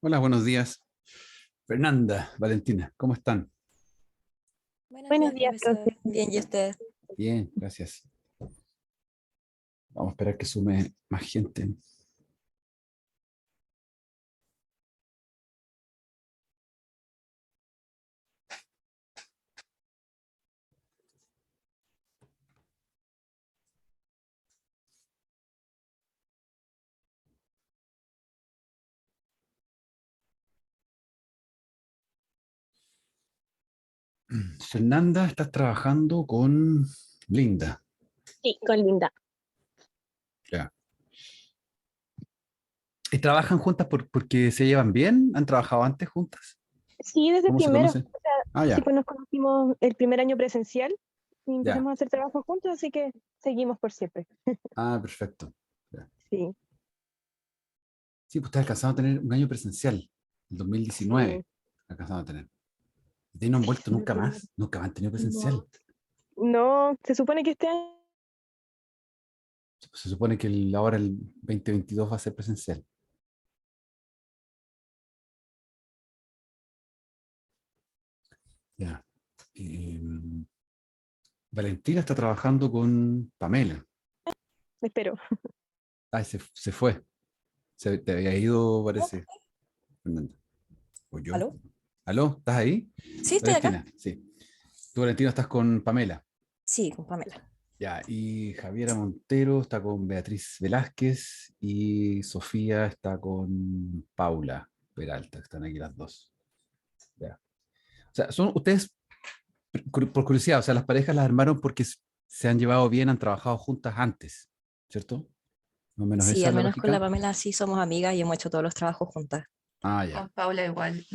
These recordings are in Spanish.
Hola, buenos días. Fernanda, Valentina, ¿cómo están? Buenos Buenos días, días, profe. profesor. Bien, ¿y usted? Bien, gracias. Vamos a esperar que sume más gente. Fernanda, estás trabajando con Linda. Sí, con Linda. Ya. ¿Y trabajan juntas porque se llevan bien? ¿Han trabajado antes juntas? Sí, desde ¿Cómo se primero. conocen? O sea, Ah, sí, ya, pues nos conocimos el primer año presencial y ya. empezamos a hacer trabajo juntos, así que seguimos por siempre. Ah, perfecto. Ya. Sí, Sí, pues ustedes alcanzaron a tener un año presencial, el sí. 2019. Alcanzaron a tener. ¿Y de ahí no han vuelto Lo nunca primero. más? Nunca más han tenido No. presencial. No, se supone que este año. Se supone que ahora el 2022 va a ser presencial. Ya. Em, Valentina está trabajando con Pamela. Espero. Ah, se fue. Te había ido, ¿No? parece, Fernanda. ¿O yo? ¿Aló? ¿Aló? ¿Estás ahí? Sí, estoy acá. Valentina, sí. Tú, Valentina, estás con Pamela. Sí, con Pamela. Ya, y Javiera Montero está con Beatriz Velázquez y Sofía está con Paula Peralta, que están aquí las dos. Ya. O sea, son ustedes, por curiosidad, o sea, las parejas las armaron porque se han llevado bien, han trabajado juntas antes, ¿cierto? Más o menos Sí, esa al es la menos con la lógica. Pamela sí somos amigas y hemos hecho todos los trabajos juntas. Ah, ya, Con Paula igual,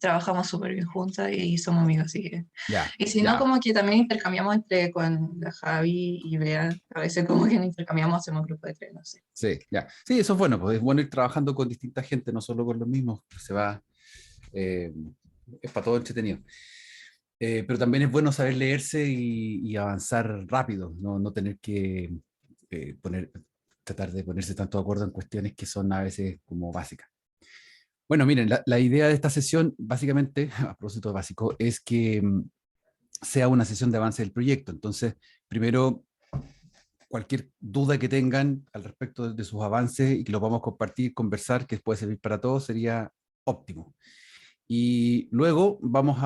trabajamos súper bien juntas y somos amigas, así que... ya, Y si no, ya. como que también intercambiamos entre con la Javi y Bea, a veces como que nos intercambiamos, hacemos grupo de tres, no sé. Sí, ya. Sí, eso es bueno, pues es bueno ir trabajando con distinta gente, no solo con los mismos. Se va, eh, es para todo entretenido. Pero también es bueno saber leerse y avanzar rápido, no tener que tratar de ponerse tanto de acuerdo en cuestiones que son a veces como básicas. Bueno, miren, la idea de esta sesión, básicamente, a propósito de básico, es que sea una sesión de avance del proyecto. Entonces, primero cualquier duda que tengan al respecto de sus avances y que lo vamos a compartir, conversar, que puede servir para todos, sería óptimo. Y luego vamos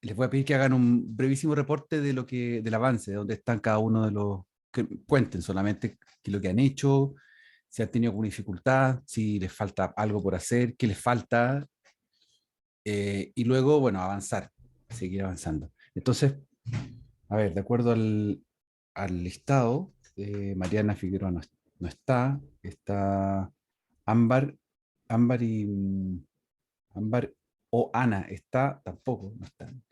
les voy a pedir que hagan un brevísimo reporte de del avance, de dónde están cada uno de los, que cuenten solamente qué es lo que han hecho, si han tenido alguna dificultad, si les falta algo por hacer, qué les falta, y luego, bueno, avanzar, seguir avanzando. Entonces, a ver, de acuerdo al listado, Mariana Figueroa no está, está Ámbar, Ámbar y Ámbar o Ana está, tampoco, no están.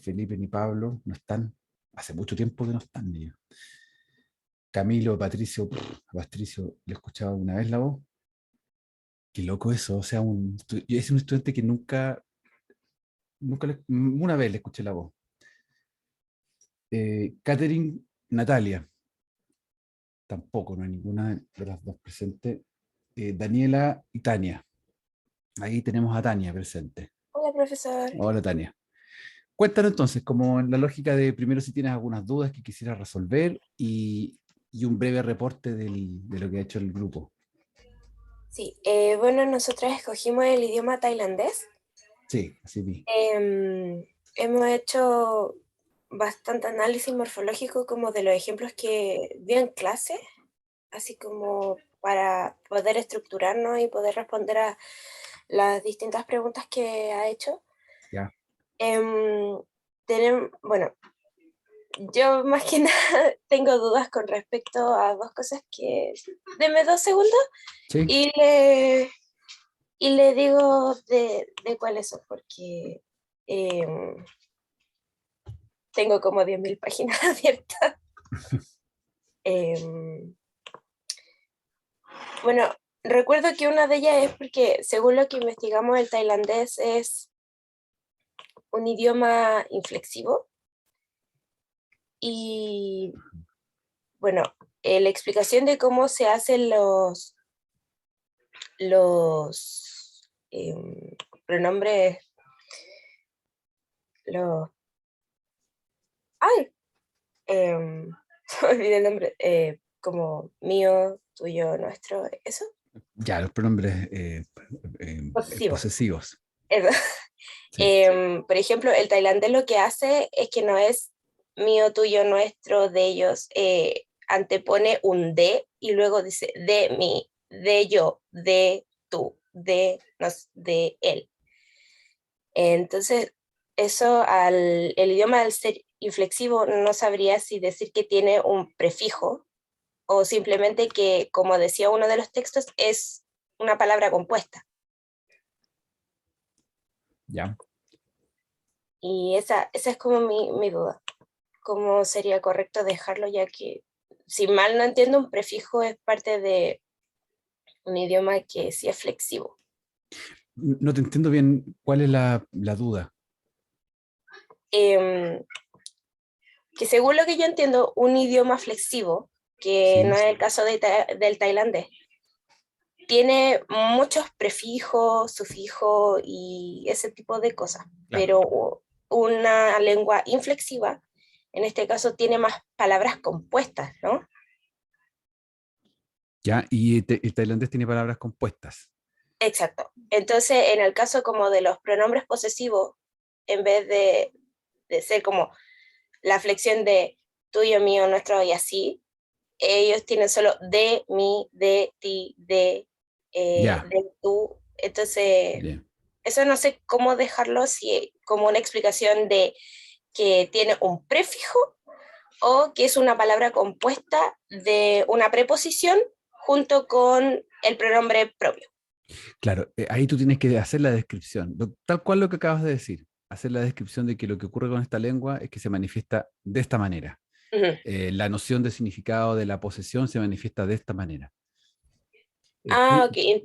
Felipe ni Pablo no están, hace mucho tiempo que no están ellos. Camilo, Patricio, a Patricio, ¿le he escuchado una vez la voz? Qué loco eso, o sea, yo es un estudiante que una vez le escuché la voz. Catherine, Natalia, tampoco, no hay ninguna de las dos presentes. Daniela y Tania. Ahí tenemos a Tania presente. Hola, profesor. Hola, Tania. Cuéntanos entonces, como en la lógica de primero si tienes algunas dudas que quisieras resolver y un breve reporte de lo que ha hecho el grupo. Sí, bueno, nosotras escogimos el idioma tailandés. Sí, así vi. Hemos hecho bastante análisis morfológico como de los ejemplos que dio en clase, así como para poder estructurarnos y poder responder a las distintas preguntas que ha hecho. Ya. Bueno, yo más que nada tengo dudas con respecto a dos cosas que... Deme 2 segundos Sí. y le digo de cuáles son, porque tengo como 10.000 páginas abiertas. Em, bueno, recuerdo que una de ellas es porque, según lo que investigamos, el tailandés es un idioma inflexivo y, bueno, la explicación de cómo se hacen los pronombres, los... ¡Ay! Se me olvidé el nombre, como mío, tuyo, nuestro, ¿eso? Ya, los pronombres Posesivos. posesivos. Eso. Sí. Por ejemplo, el tailandés lo que hace es que no es mío, tuyo, nuestro, de ellos, antepone un de y luego dice de mí, de yo, de tú, de nos, de él. Entonces, eso el idioma al ser inflexivo no sabría si decir que tiene un prefijo o simplemente que, como decía uno de los textos, es una palabra compuesta. Ya. Y esa es como mi duda. ¿Cómo sería correcto dejarlo? Ya que, si mal no entiendo, un prefijo es parte de un idioma que sí es flexivo. No te entiendo bien cuál es la duda. Em, que según lo que yo entiendo, un idioma flexivo, que Sí. no es el caso del tailandés, tiene muchos prefijos, sufijos y ese tipo de cosas. Claro. Pero una lengua inflexiva, en este caso, tiene más palabras compuestas, ¿no? Ya, y el tailandés tiene palabras compuestas. Exacto. Entonces, en el caso como de los pronombres posesivos, en vez de ser como la flexión de tuyo, mío, nuestro y así, ellos tienen solo de, mí, de, ti, Ya. de tú. Entonces, Bien. eso no sé cómo dejarlo si como una explicación de que tiene un prefijo o que es una palabra compuesta de una preposición junto con el pronombre propio. Claro, ahí tú tienes que hacer la descripción, tal cual lo que acabas de decir, hacer la descripción de que lo que ocurre con esta lengua es que se manifiesta de esta manera. Ujú. La noción de significado de la posesión se manifiesta de esta manera. Ah, ok. Claro,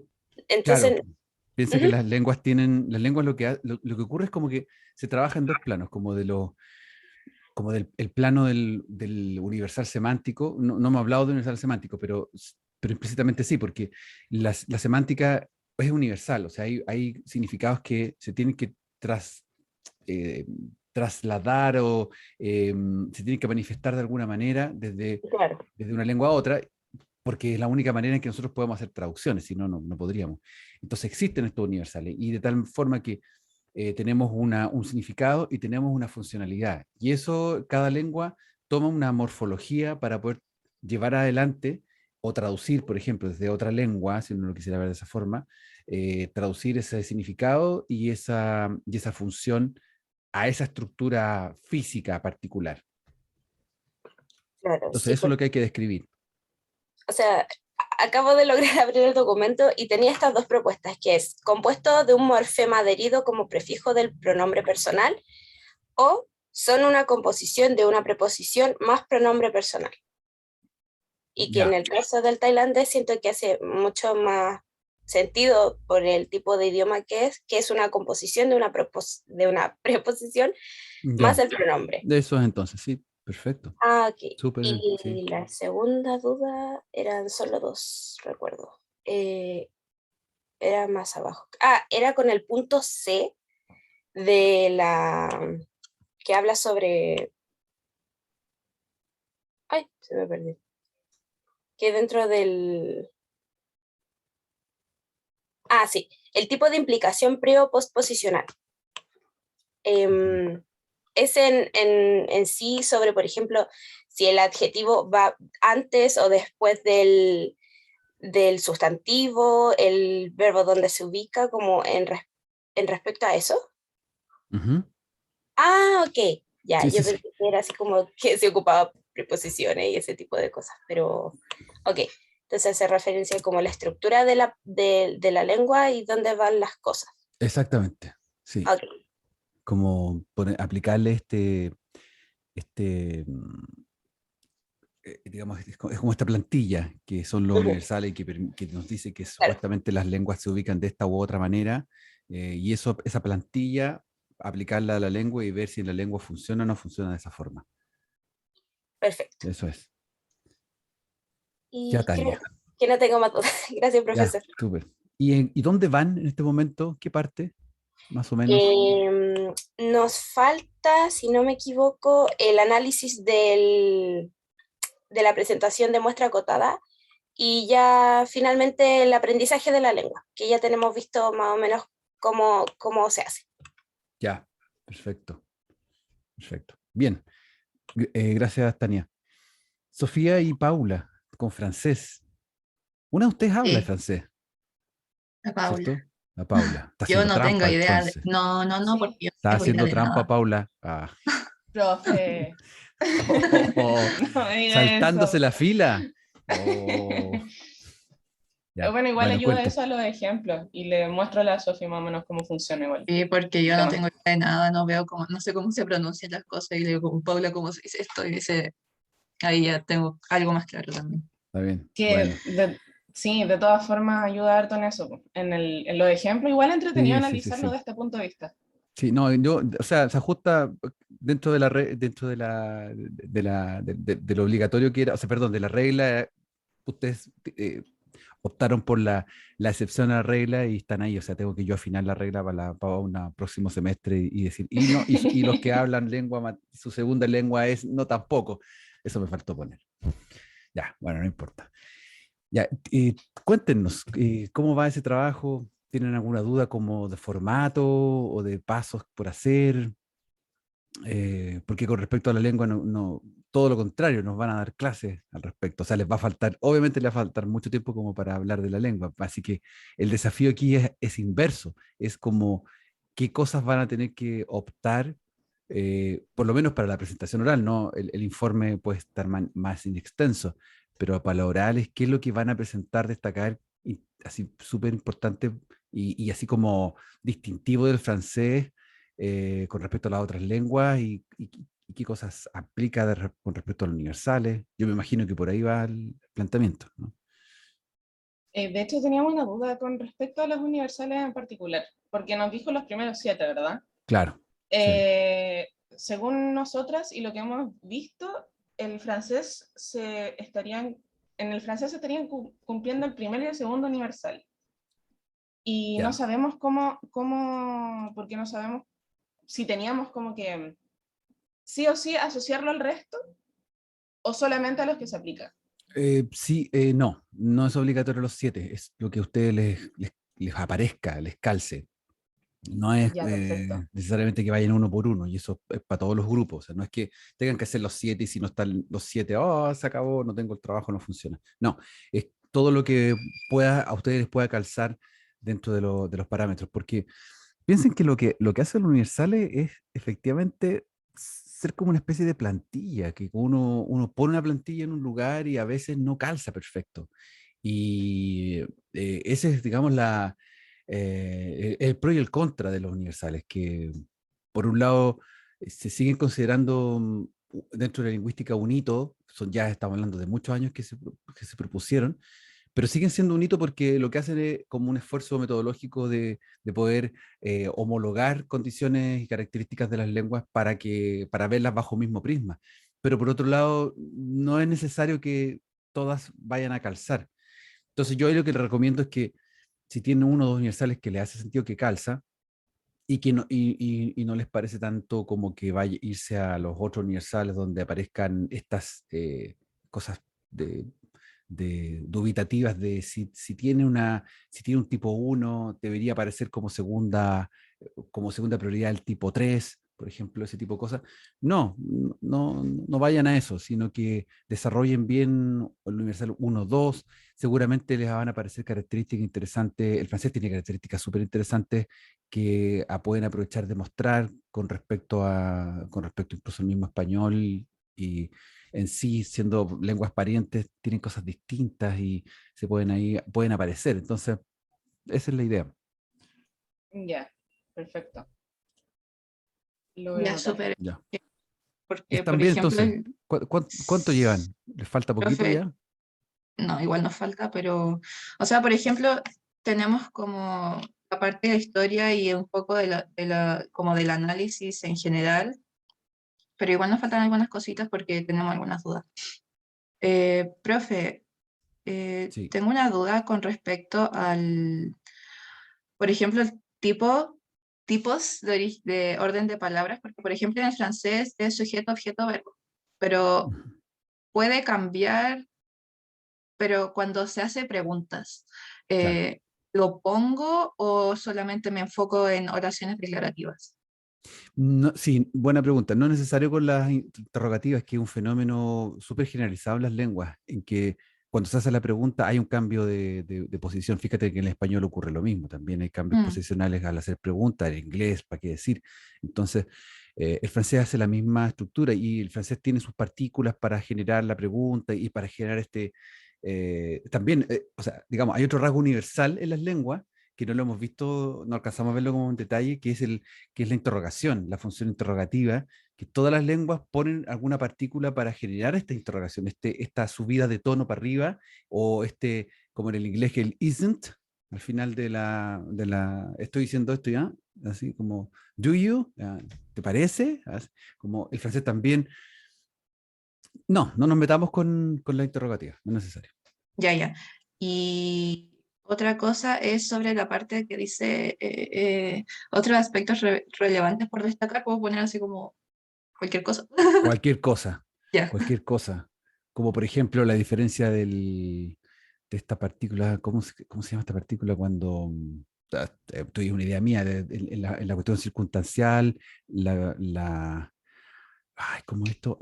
Entonces, piensa que ujú, las lenguas lo que ocurre es como que se trabaja en dos planos, como del el plano del universal semántico. No, no me he hablado de universal semántico, pero implícitamente sí, porque la semántica es universal, o sea, hay significados que se tienen que eh, trasladar o se tienen que manifestar de alguna manera claro. desde una lengua a otra, porque es la única manera en que nosotros podemos hacer traducciones, si no, no podríamos. Entonces existen estos universales y de tal forma que tenemos un significado y tenemos una funcionalidad. Y eso, cada lengua toma una morfología para poder llevar adelante o traducir, por ejemplo, desde otra lengua, si uno lo quisiera ver de esa forma, traducir ese significado y esa función a esa estructura física particular. Claro, Entonces, sí, eso es lo que hay que describir. o sea, acabo de lograr abrir el documento y tenía estas dos propuestas, que es compuesto de un morfema adherido como prefijo del pronombre personal o son una composición de una preposición más pronombre personal. Y que en Ya. el caso del tailandés siento que hace mucho más sentido por el tipo de idioma que es una composición de de una preposición más Ya. el pronombre. De eso es entonces, sí, perfecto. Ah, ok. Súper bien, sí. Y la segunda duda eran solo dos, recuerdo. Era más abajo. Ah, era con el punto C de que habla sobre... Ay, se me perdió. Que dentro del... Ah, sí, el tipo de implicación pre o postposicional. Es en sí sobre, por ejemplo, si el adjetivo va antes o después del sustantivo, el verbo donde se ubica, como en respecto a eso. Ujú. Ah, ok, ya, Sí, sí, yo sí. pensé que era así como que se ocupaba preposiciones y ese tipo de cosas, pero ok, entonces hace referencia como a la estructura de la lengua y dónde van las cosas. Exactamente. Sí. Ok, Como aplicarle este, digamos, es como esta plantilla, que son los ujú, universales y que nos dice que claro, supuestamente las lenguas se ubican de esta u otra manera, y esa plantilla, aplicarla a la lengua y ver si la lengua funciona o no funciona de esa forma. perfecto. Eso es. Ya, Y Tania. que no tengo más dudas. Gracias, Ya, profesor. súper. ¿Y dónde van en este momento? ¿Qué parte? Más o menos. Nos falta, si no me equivoco, el análisis de la presentación de muestra acotada y ya finalmente el aprendizaje de la lengua, que ya tenemos visto más o menos cómo se hace. Ya, perfecto. Perfecto. Bien. Gracias, Tania. Sofía y Paula, con francés. Una de ustedes habla Sí, francés, la Paula. ¿cierto? La Paula. Está Yo haciendo no tengo trampa idea entonces. no, no, no, Sí, porque yo no Está tengo idea haciendo de trampa, nada. Paula. Ah. profe. No me diga Saltándose eso. la fila. Oh. Ya. Bueno, igual Bueno, ayuda cuente. eso a los ejemplos y le muestro a la Sofía más o menos cómo funciona igual Sí, porque yo el no tema. tengo idea de nada, no veo cómo, no sé cómo se pronuncian las cosas y le digo, como, Paula, ¿cómo se dice esto? Y dice, ahí ya tengo algo más claro también. Está bien. Que Bueno. sí, de todas formas ayuda harto en eso, po. En los ejemplos, igual entretenido Sí, sí, sí, analizarlo sí. de este punto de vista. Sí, no, yo, o sea, se ajusta dentro de de lo obligatorio que era, o sea, perdón, de la regla, ustedes optaron por la excepción a la regla y están ahí, o sea, tengo que yo afinar la regla para un próximo semestre y decir, y no, y los que hablan lengua, su segunda lengua es no tampoco, eso me faltó poner. Ya, bueno, no importa. Ya, cuéntenos, ¿cómo va ese trabajo? ¿Tienen alguna duda como de formato o de pasos por hacer? Porque con respecto a la lengua, todo lo contrario, nos van a dar clases al respecto. O sea, les va a faltar, obviamente les va a faltar mucho tiempo como para hablar de la lengua. Así que el desafío aquí es inverso, es como qué cosas van a tener que optar, por lo menos para la presentación oral, ¿no? El informe puede estar más inextenso, pero para la oral es qué es lo que van a presentar, destacar, y así súper importante y así como distintivo del francés con respecto a las otras lenguas y qué cosas aplica con respecto a los universales. Yo me imagino que por ahí va el planteamiento, ¿no? De hecho, teníamos una duda con respecto a los universales en particular, porque nos dijo los primeros 7, ¿verdad? Claro, sí, Según nosotras y lo que hemos visto, en el francés se estarían cumpliendo el primer y el segundo universal. Y no ya. sabemos porque no sabemos si teníamos como que sí o sí asociarlo al resto o solamente a los que se aplica. Sí, no, no es obligatorio los 7, es lo que a ustedes les aparezca, les calce. No es Ya, perfecto. necesariamente que vayan uno por uno, y eso es para todos los grupos. O sea, no es que tengan que hacer los 7 y si no están los 7, oh, se acabó, no tengo el trabajo, no funciona. No, es todo lo que a ustedes les pueda calzar dentro de los parámetros, porque piensen que lo que hace el Universal es efectivamente ser como una especie de plantilla, que uno pone una plantilla en un lugar y a veces no calza perfecto. Y ese es, digamos, el pro y el contra de los universales, que por un lado se siguen considerando dentro de la lingüística un hito, ya estamos hablando de muchos años que se propusieron, pero siguen siendo un hito porque lo que hacen es como un esfuerzo metodológico de poder homologar condiciones y características de las lenguas para verlas bajo un mismo prisma. Pero por otro lado, no es necesario que todas vayan a calzar. Entonces yo ahí lo que les recomiendo es que si tienen uno o dos universales que les hace sentido que calza y que y no les parece tanto como que vaya a irse a los otros universales donde aparezcan estas cosas de, dubitativas de si tiene si tiene un tipo 1 debería aparecer como segunda prioridad el tipo 3 por ejemplo, ese tipo de cosas. No vayan a eso, sino que desarrollen bien el universal 1, 2, seguramente les van a aparecer características interesantes. El francés tiene características súper interesantes que pueden aprovechar de mostrar con respecto incluso al mismo español y en sí, siendo lenguas parientes, tienen cosas distintas y pueden aparecer. Entonces, esa es la idea. Ya, perfecto. Lo voy a Ya, anotar. súper. Ya. Porque, ¿Están por bien ejemplo, entonces? ¿Cuánto llevan? ¿Les falta poquito profe, ya? no, igual nos falta, pero, o sea, por ejemplo, tenemos como la parte de la historia y un poco como del análisis en general, pero igual nos faltan algunas cositas porque tenemos algunas dudas. Profe, Sí. tengo una duda con respecto al, por ejemplo, el tipos de orden de palabras, porque por ejemplo en el francés es sujeto, objeto, verbo, pero Ujú. puede cambiar, pero cuando se hace preguntas, Claro. ¿lo pongo o solamente me enfoco en oraciones declarativas? No, sí, buena pregunta. No es necesario con las interrogativas, que es un fenómeno súper generalizado en las lenguas, en que cuando se hace la pregunta hay un cambio de posición. Fíjate que en el español ocurre lo mismo, también hay cambios Mm, posicionales al hacer preguntas, en inglés, ¿para qué decir? Entonces, el francés hace la misma estructura y el francés tiene sus partículas para generar la pregunta y para generar también, o sea, digamos, hay otro rasgo universal en las lenguas que no lo hemos visto, no alcanzamos a verlo como un detalle, que es la interrogación, la función interrogativa, que todas las lenguas ponen alguna partícula para generar esta interrogación, esta subida de tono para arriba, o como en el inglés, que el isn't, al final estoy diciendo esto ya, así como, do you, ¿te parece? Como el francés también, no nos metamos con la interrogativa, no es necesario. ya, ya. Y otra cosa es sobre la parte que dice otros aspectos relevantes por destacar, puedo poner así como cualquier cosa. Cualquier cosa, Ya. cualquier cosa. Como por ejemplo la diferencia de esta partícula, ¿cómo se llama esta partícula cuando estoy una idea mía, en la cuestión circunstancial, ay, ¿cómo esto?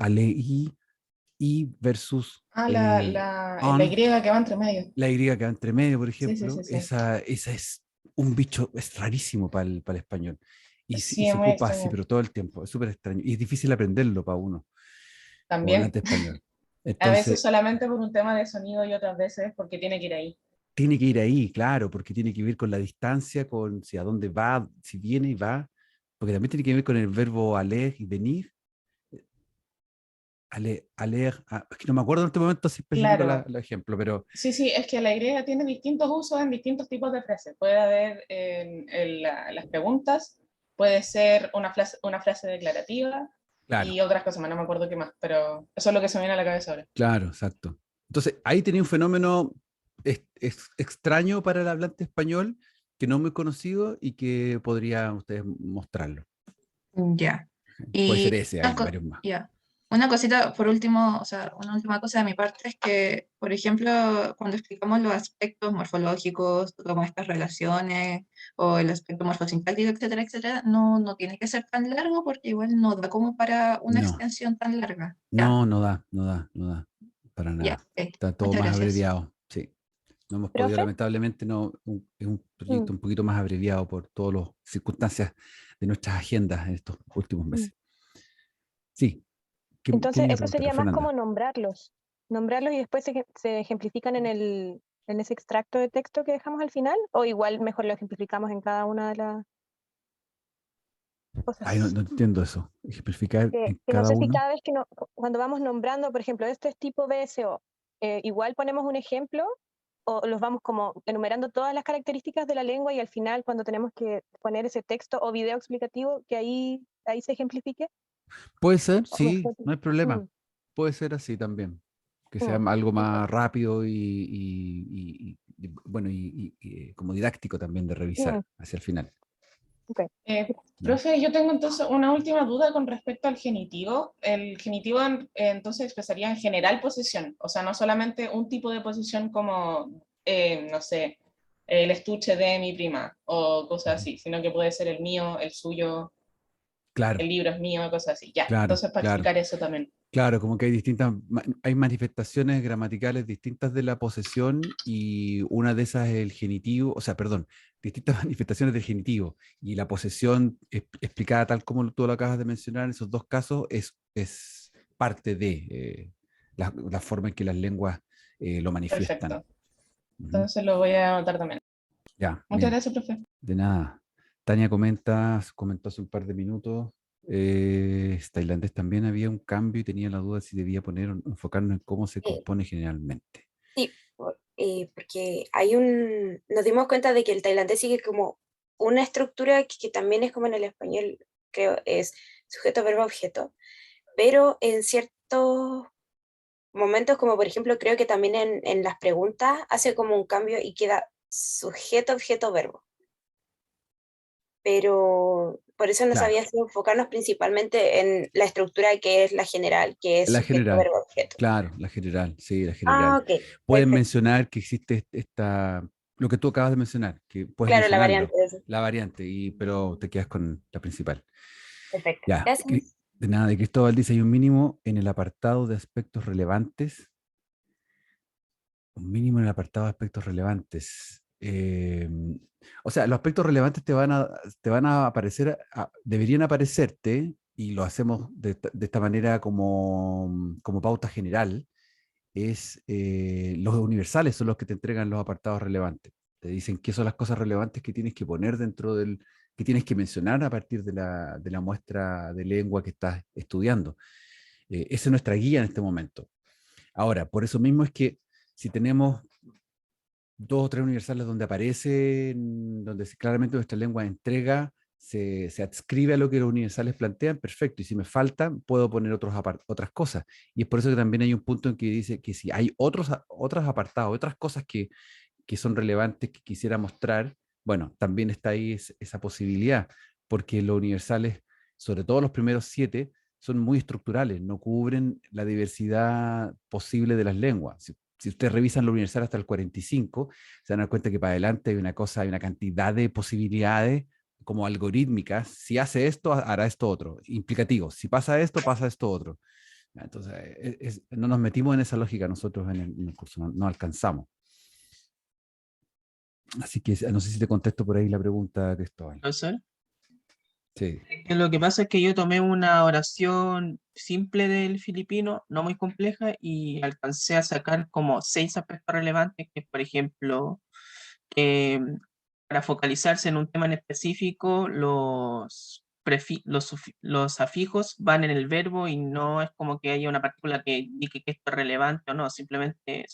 Y versus Ah, la Y on, que va entre medio. la Y que va entre medio, por Sí, sí, ejemplo, sí, sí. esa es un bicho, es rarísimo para el español. Y Sí, es se muy ocupa así, extraño. pero todo el tiempo, es súper extraño. Y es difícil aprenderlo para uno, como También. hablante español. A veces Entonces, solamente por un tema de sonido y otras veces porque tiene que ir ahí. tiene que ir ahí, claro, porque tiene que ver con la distancia, con si a dónde va, si viene y va, porque también tiene que ver con el verbo aller y venir. Aller, es que no me acuerdo en este momento si específico Claro. el ejemplo, pero Sí, sí, es que la Y tiene distintos usos en distintos tipos de frases. Puede haber las preguntas, puede ser una frase declarativa claro, y otras cosas más, no me acuerdo qué más, pero eso es lo que se me viene a la cabeza ahora. claro, exacto. Entonces, ahí tenía un fenómeno extraño para el hablante español, que no muy conocido y que podrían ustedes mostrarlo. Ya. Puede ser Y ese, una, hay varios más. ya. Una cosita, por último, o sea, una última cosa de mi parte es que, por ejemplo, cuando explicamos los aspectos morfológicos, como estas relaciones, o el aspecto morfosintáctico, etcétera, etcétera, no tiene que ser tan largo porque igual no da como para una No, extensión tan larga. Ya, no da, para ya, nada. ok. Está todo Muchas más gracias. abreviado, sí. No hemos podido, ¿Profe? lamentablemente, no, es un Mm, proyecto un poquito más abreviado por todas las circunstancias de nuestras agendas en estos últimos mm. meses. Sí, ¿qué Entonces, iba a eso preguntar, sería más Fernanda? como nombrarlos. Nombrarlos y después se ejemplifican en ese extracto de texto que dejamos al final, o igual mejor lo ejemplificamos en cada una de las Ay, no, cosas. no entiendo eso. Ejemplificar en Que no cada sé si uno. cada vez cuando vamos nombrando, por ejemplo, este es tipo BSO, igual ponemos un ejemplo o los vamos como enumerando todas las características de la lengua y al final cuando tenemos que poner ese texto o video explicativo que ahí se ejemplifique. Puede ser, O no sí, sé. no hay problema. Mm, Puede ser así también. Que sea mm, algo ok, más rápido bueno, como didáctico también de mm, revisar hacia el final. ok. ¿Ya? Profe, yo tengo entonces una última duda con respecto al genitivo. El genitivo entonces expresaría en general posesión, o sea, no solamente un tipo de posesión como, no sé, el estuche de mi prima o cosas Ujú. así, sino que puede ser el mío, el suyo, Claro, el libro es mío, cosas así. Ya, claro, entonces para claro. explicar eso también. Claro, como que hay manifestaciones gramaticales distintas de la posesión y una de esas es el genitivo, o sea, perdón, distintas manifestaciones del genitivo y la posesión explicada tal como tú lo acabas de mencionar en esos dos casos es parte de la forma en que las lenguas lo manifiestan. Perfecto. Ujú. Entonces lo voy a anotar también. Ya, Muchas bien, gracias, profe. de nada. Tania comentó hace un par de minutos. Tailandés también había un cambio y tenía la duda si debía enfocarnos en cómo se Eh, compone generalmente. sí, porque nos dimos cuenta de que el tailandés sigue como una estructura que también es como en el español, creo, es sujeto, verbo, objeto, pero en ciertos momentos como, por ejemplo, creo que también en las preguntas hace como un cambio y queda sujeto, objeto, verbo. Pero por eso no Claro, sabía si enfocarnos principalmente en la estructura que es la general, que es la sujeto, general, verbo, objeto. claro, la general, sí, la Ah, general. ok, Pueden perfecto. mencionar que existe lo que tú acabas de mencionar, que puedes Claro, la variante mencionarlo, de eso. la variante, pero te quedas con la principal. Perfecto. Ya, Gracias. de nada, de Cristóbal dice, hay un mínimo en el apartado de aspectos relevantes. Un mínimo en el apartado de aspectos relevantes. O sea, los aspectos relevantes te van a aparecer, deberían aparecerte, y lo hacemos de esta manera como pauta general, es los universales son los que te entregan los apartados relevantes. Te dicen qué son las cosas relevantes que tienes que poner que tienes que mencionar a partir de la muestra de lengua que estás estudiando. Esa es nuestra guía en este momento. Ahora, por eso mismo es que si tenemos dos o tres universales donde aparece, donde claramente nuestra lengua entrega, se adscribe a lo que los universales plantean, perfecto. Y si me faltan, puedo poner otras cosas. Y es por eso que también hay un punto en que dice que si hay otros apartados, otras cosas que son relevantes que quisiera mostrar, bueno, también está ahí esa posibilidad, porque los universales, sobre todo los primeros 7, son muy estructurales, no cubren la diversidad posible de las lenguas. Si ustedes revisan lo universal hasta el 45, se van a dar cuenta que para adelante hay una cantidad de posibilidades como algorítmicas. Si hace esto, hará esto otro. Implicativo. Si pasa esto otro. Entonces, no nos metimos en esa lógica nosotros en el curso, no alcanzamos. Así que no sé si te contesto por ahí la pregunta, Cristóbal. Profesor, Sí. que lo que pasa es que yo tomé una oración simple del filipino, no muy compleja, y alcancé a sacar como 6 aspectos relevantes, que por ejemplo, eh, para focalizarse en un tema en específico, los afijos van en el verbo y no es como que haya una partícula que indique que esto es relevante o no, simplemente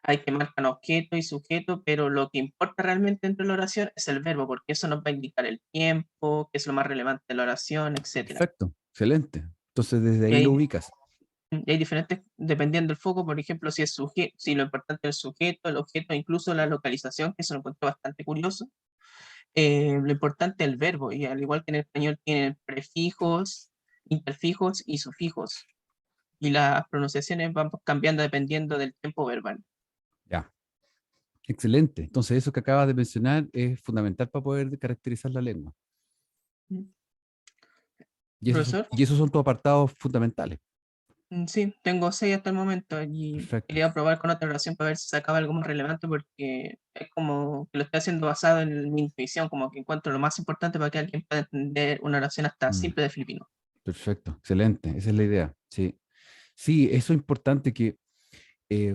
hay que marcar objeto y sujeto, pero lo que importa realmente dentro de la oración es el verbo, porque eso nos va a indicar el tiempo, qué es lo más relevante de la oración, etcétera. Perfecto, excelente. Entonces desde Y ahí lo ubicas. hay diferentes, dependiendo del foco, por ejemplo, si es sujeto, si lo importante es el sujeto, el objeto, incluso la localización, que eso lo encuentro bastante curioso. Lo importante es el verbo, y al igual que en español tienen prefijos, interfijos y sufijos, y las pronunciaciones van cambiando dependiendo del tiempo verbal. Ya, excelente. Entonces eso que acabas de mencionar es fundamental para poder caracterizar la lengua. Profesor, Y esos son tus apartados fundamentales. Sí, tengo 6 hasta el momento y Perfecto. quería probar con otra oración para ver si sacaba algo más relevante porque es como que lo estoy haciendo basado en mi intuición, como que encuentro lo más importante para que alguien pueda entender una oración hasta Mm, simple de filipino. perfecto, excelente. Esa es la idea. Sí, sí, eso es importante que eh,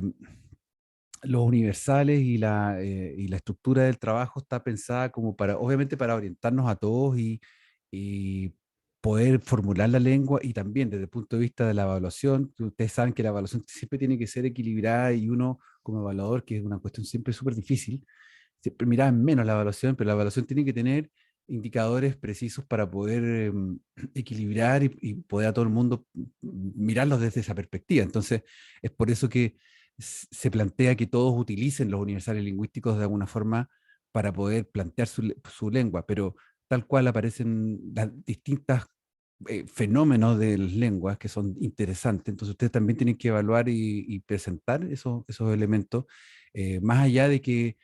los universales y la estructura del trabajo está pensada como para, obviamente para orientarnos a todos y poder formular la lengua y también desde el punto de vista de la evaluación, que ustedes saben que la evaluación siempre tiene que ser equilibrada y uno como evaluador, que es una cuestión siempre súper difícil, siempre mira en menos la evaluación, pero la evaluación tiene que tener indicadores precisos para poder equilibrar y poder a todo el mundo mirarlos desde esa perspectiva. Entonces, es por eso que se plantea que todos utilicen los universales lingüísticos de alguna forma para poder plantear su lengua, pero tal cual aparecen las distintas fenómenos de las lenguas que son interesantes. Entonces ustedes también tienen que evaluar y presentar esos elementos, más allá de que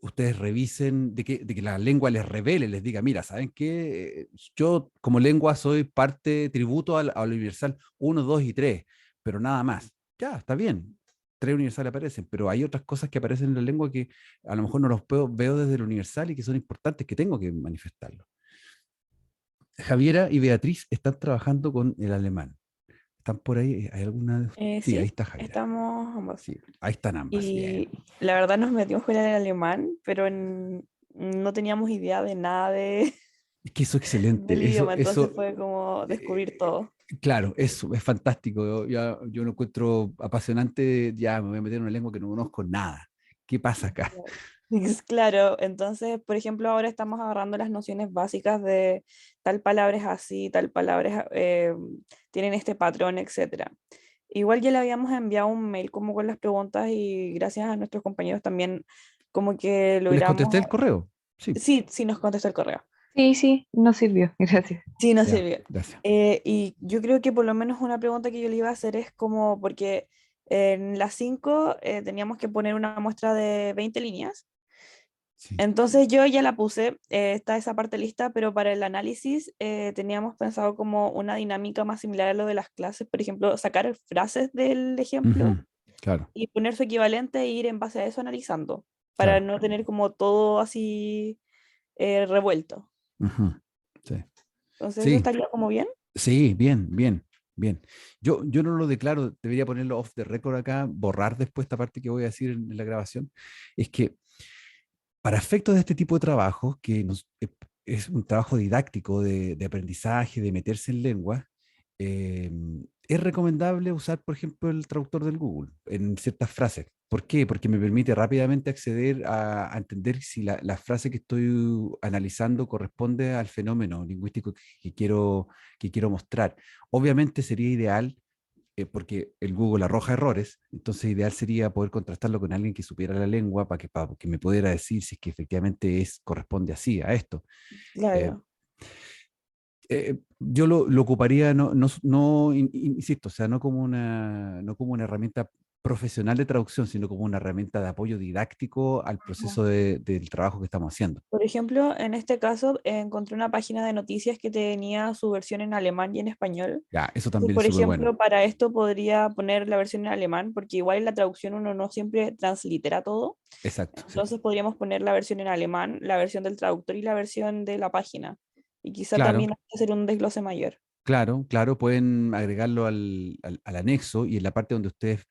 ustedes revisen, de que la lengua les revele, les diga, mira, ¿saben qué? Yo como lengua soy parte, tributo al universal 1, 2 y 3, pero nada más. Ya, está bien. 3 universales aparecen, pero hay otras cosas que aparecen en la lengua que a lo mejor no los veo desde el universal y que son importantes, que tengo que manifestarlo. Javiera y Beatriz están trabajando con el alemán. ¿Están por ahí? ¿Hay alguna? Sí, ahí Sí, está Javiera. estamos ambos. Sí, ahí están ambas. Bien. Y la verdad nos metimos con el alemán, pero no teníamos idea de nada Es que eso es del excelente. idioma, entonces fue como descubrir Eh, todo. claro, eso es fantástico. Yo lo encuentro apasionante. Ya me voy a meter en una lengua que no conozco nada. ¿Qué pasa acá? Claro. Claro, entonces, por ejemplo, ahora estamos agarrando las nociones básicas de tal palabra es así, tal palabra tienen este patrón, etc. Igual ya le habíamos enviado un mail como con las preguntas y gracias a nuestros compañeros también como que Les logramos, contesté el correo. Sí, sí, sí nos contestó el correo. Sí, sí, nos sirvió, gracias. Sí, nos ya, sirvió. gracias. Y yo creo que por lo menos una pregunta que yo le iba a hacer es como, porque en las 5 teníamos que poner una muestra de 20 líneas. Sí. Entonces yo ya la puse, está esa parte lista, pero para el análisis teníamos pensado como una dinámica más similar a lo de las clases, por ejemplo, sacar frases del ejemplo Ujú, claro, y poner su equivalente e ir en base a eso analizando, para claro. no tener como todo así revuelto. Ujú, sí. Entonces eso Sí, estaría como bien. sí, bien, bien, bien. Yo no lo declaro, debería ponerlo off the record acá, borrar después esta parte que voy a decir en la grabación. Es que para efectos de este tipo de trabajo, es un trabajo didáctico de aprendizaje, de meterse en lengua, eh, es recomendable usar, por ejemplo, el traductor del Google en ciertas frases. ¿Por qué? Porque me permite rápidamente acceder a entender si la frase que estoy analizando corresponde al fenómeno lingüístico que quiero mostrar. Obviamente sería ideal porque el Google arroja errores, entonces ideal sería poder contrastarlo con alguien que supiera la lengua para que me pudiera decir si es que efectivamente corresponde así a esto. Eh, Claro. yo lo ocuparía, insisto, o sea, no como una herramienta profesional de traducción, sino como una herramienta de apoyo didáctico al proceso del trabajo que estamos haciendo. Por ejemplo, en este caso encontré una página de noticias que tenía su versión en alemán y en español. Ya, eso Entonces, también es por súper bueno. ejemplo, para esto podría poner la versión en alemán, porque igual en la traducción uno no siempre translitera todo. Exacto, sí. Entonces podríamos poner la versión en alemán, la versión del traductor y la versión de la página. Y quizá Claro, también hacer un desglose mayor. claro, claro, pueden agregarlo al anexo y en la parte donde ustedes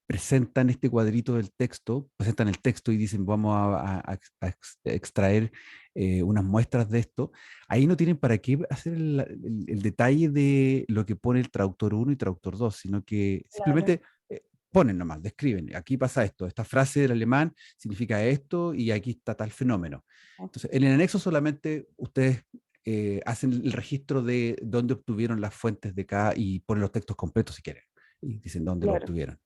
presentan este cuadrito del texto, presentan el texto y dicen vamos a extraer unas muestras de esto, ahí no tienen para qué hacer el detalle de lo que pone el traductor 1 y traductor 2, sino que Claro. simplemente ponen nomás, describen, aquí pasa esto, esta frase del alemán significa esto y aquí está tal fenómeno. Entonces, en el anexo solamente ustedes hacen el registro de dónde obtuvieron las fuentes de cada y ponen los textos completos si quieren. Y dicen dónde lo Claro. obtuvieron.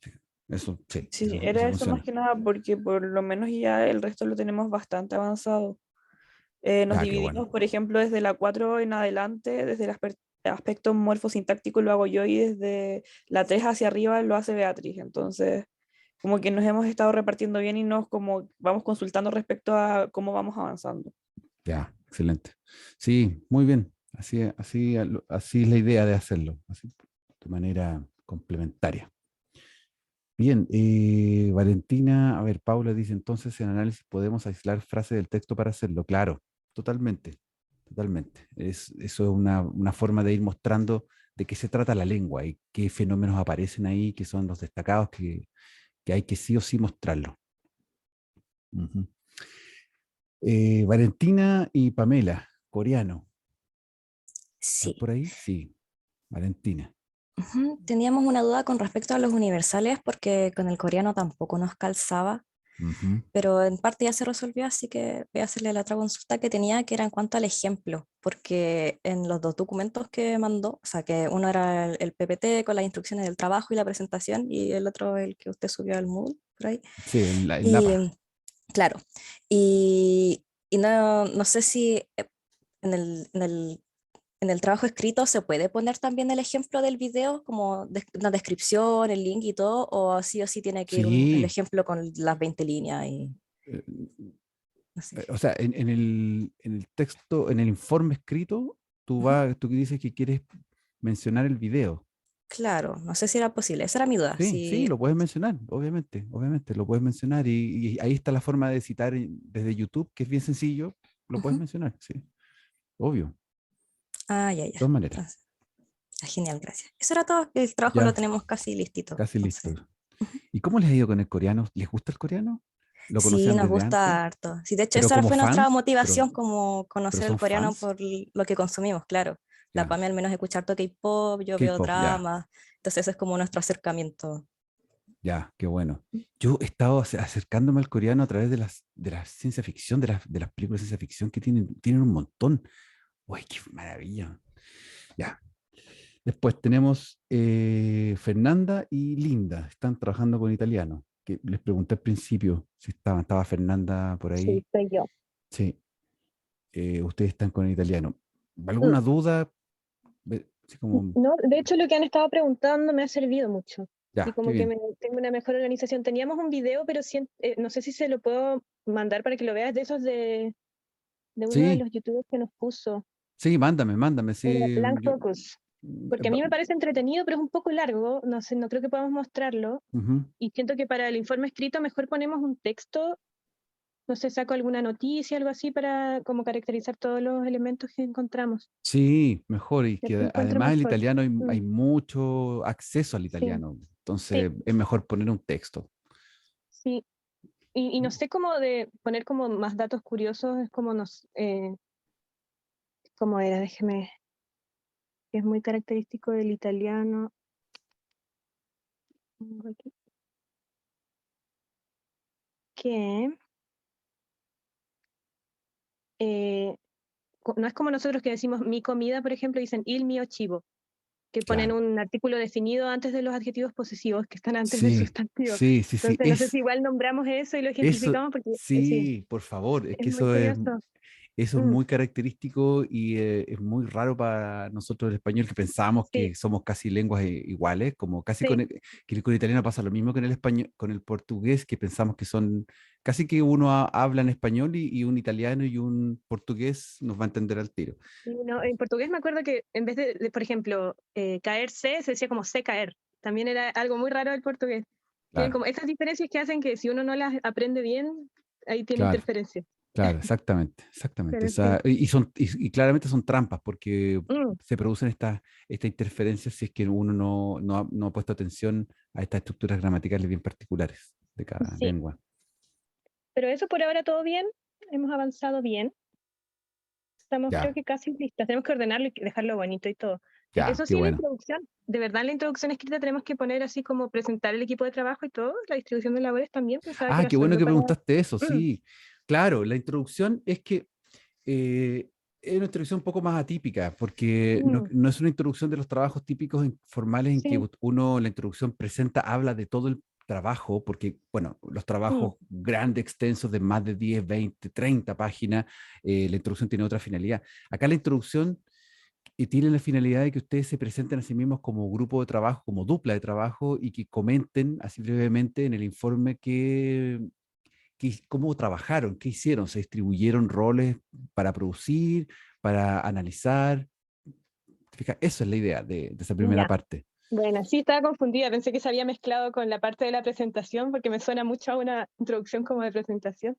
Sí, eso, sí, Sí, eso era eso más funciona. que nada porque por lo menos ya el resto lo tenemos bastante avanzado. Nos Ya, qué bueno. dividimos, por ejemplo, desde la 4 en adelante, desde el aspecto morfosintáctico lo hago yo y desde la 3 hacia arriba lo hace Beatriz. Entonces, como que nos hemos estado repartiendo bien y nos como vamos consultando respecto a cómo vamos avanzando. Ya, excelente. Sí, muy bien. Así es la idea de hacerlo, así, de manera complementaria. Bien, Valentina, a ver, Paula dice entonces en análisis podemos aislar frases del texto para hacerlo. Claro, totalmente, totalmente. Eso es una forma de ir mostrando de qué se trata la lengua y qué fenómenos aparecen ahí, que son los destacados que hay que sí o sí mostrarlo. Ujú. Valentina y Pamela, coreano. ¿Están Sí. por ahí? Sí, Valentina. Ujú. Teníamos una duda con respecto a los universales porque con el coreano tampoco nos calzaba, Ujú. pero en parte ya se resolvió, así que voy a hacerle la otra consulta que tenía, que era en cuanto al ejemplo, porque en los dos documentos que mandó, o sea, que uno era el PPT con las instrucciones del trabajo y la presentación, y el otro el que usted subió al Moodle, por ahí. Sí, el Y NAPA. claro, y no sé si en el trabajo escrito se puede poner también el ejemplo del video, como una descripción, el link y todo, o sí tiene que ir el Sí. ejemplo con las 20 líneas y eh, no sé. o sea, en el texto, en el informe escrito, Ujú. tú que dices que quieres mencionar el video. Claro, no sé si era posible, esa era mi duda. Sí, sí, Si, lo puedes mencionar, obviamente, lo puedes mencionar y ahí está la forma de citar desde YouTube, que es bien sencillo, lo puedes ujú. mencionar, sí, obvio, de Ah, ya, ya. todas maneras. Entonces, genial, gracias. Eso era todo, el trabajo lo Ya, tenemos casi listito. casi listo. Entonces, ujú. ¿Y cómo les ha ido con el coreano? ¿Les gusta el coreano? ¿Lo Sí, conocían nos desde antes? gusta harto. Sí, de hecho, ¿Pero esa ahora como fue nuestra fans? motivación, ¿Pero, como pero conocer el son coreano fans? por lo que consumimos, claro. La Ya, Pami al menos escucha harto K-pop, yo veo K-pop, ya. drama, entonces eso es como nuestro acercamiento. Ya, qué bueno. Yo he estado acercándome al coreano a través de la ciencia ficción, de las películas de ciencia ficción que tienen un montón. ¡Uy, qué maravilla! Ya. Después tenemos Fernanda y Linda, están trabajando con italiano. Que les pregunté al principio si estaba Fernanda por Sí, ahí. soy yo. Sí, ustedes están con italiano. Mm. ¿Alguna duda? Así como, No, de hecho lo que han estado preguntando me ha servido mucho. Y ya, qué como que bien. tengo una mejor organización. Teníamos un video, pero no sé si se lo puedo mandar para que lo veas, de esos de uno de Sí, los youtubers que nos puso, sí, mándame, sí. Blank Focus. Porque a mí Va- me parece entretenido, pero es un poco largo. No sé, no creo que podamos mostrarlo. ujú. Y siento que para el informe escrito mejor ponemos un texto, no sé, saco alguna noticia, algo así, para como caracterizar todos los elementos que encontramos. Sí, mejor. Y ¿Cierto? que Encuentro además el mejor. italiano Mm, hay mucho acceso al sí, italiano. sí, Entonces es mejor poner un texto. sí. Y no sé cómo de poner como más datos curiosos, es como cómo era, déjeme, que es muy característico del italiano. Tengo aquí, que eh, no es como nosotros que decimos mi comida, por ejemplo, dicen il mio cibo, que ponen Claro. un artículo definido antes de los adjetivos posesivos que están antes del Sí, sustantivo. sí. Entonces, no sé si igual nombramos eso y lo Eso, ejemplificamos porque sí, sí, por favor. Es es que muy curioso. eso es Mm, muy característico y es muy raro para nosotros el español que pensamos sí, que somos casi lenguas iguales, como casi sí, que con el italiano pasa lo mismo que en el español, con el portugués, que pensamos que son casi que uno habla en español y un italiano y un portugués nos va a entender al tiro. sí, no, en portugués me acuerdo que en vez por ejemplo, caerse, se decía como se caer. También era algo muy raro del portugués. Tienen Claro, como esas diferencias que hacen que si uno no las aprende bien, ahí tiene claro. interferencia. Claro, exactamente. Pero sí. Y claramente son trampas porque Mm, se producen estas interferencias si es que uno no ha puesto atención a estas estructuras gramaticales bien particulares de cada sí, lengua. pero eso por ahora todo bien. Hemos avanzado bien. Estamos creo Ya, que casi listas. Tenemos que ordenarlo y dejarlo bonito y todo. ya, Eso qué sí, en la bueno. introducción, de verdad en la introducción escrita tenemos que poner así como presentar el equipo de trabajo y todo, la distribución de labores también, pensaba que Ah, era qué bueno solo que para... preguntaste eso, Mm, sí. Claro, la introducción es que eh, es una introducción un poco más atípica, porque mm, no es una introducción de los trabajos típicos formales en que sí, uno, la introducción presenta, habla de todo el trabajo, porque, bueno, los mm, trabajos grandes, extensos, de más de 10, 20, 30 páginas, la introducción tiene otra finalidad. Acá la introducción tiene la finalidad de que ustedes se presenten a sí mismos como grupo de trabajo, como dupla de trabajo, y que comenten así brevemente en el informe cómo trabajaron, qué hicieron, se distribuyeron roles para producir, para analizar. Fija, eso es la idea de esa primera ya. parte. Bueno, sí, estaba confundida, pensé que se había mezclado con la parte de la presentación, porque me suena mucho a una introducción como de presentación,